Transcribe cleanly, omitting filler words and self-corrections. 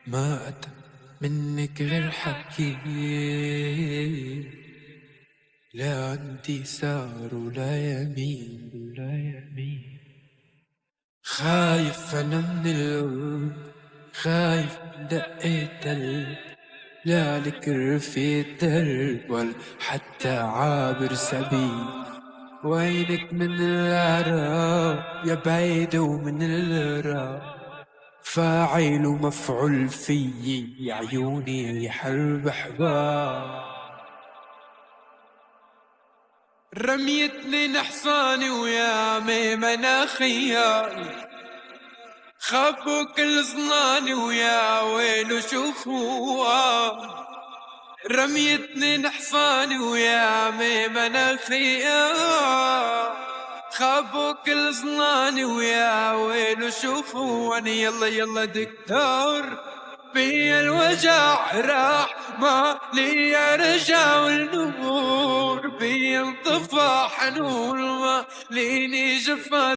ما أتى منك غير حكي، لا عندي سار ولا يمين ولا يمين. خايف أنا من القلب، خايف من دقة قلب، لا لك رفيق درب ولا حتى عابر سبيل. وينك من العراق يا بعيد ومن العراق، فاعل ومفعول فيي يا عيوني حرب احباب. رميتني نحصاني ويا ميمنة خيالي، خبوا كل ظناني ويا ويلو شوفوا. رميتني نحصاني ويا ميمنة خيالي، خابوا كل ظناني ويا ويلو شوفوا. وانا يلا يلا دكتور بي الوجع راح، ما لي رجع والنور بي انطفى حنون، ما ليني جفا.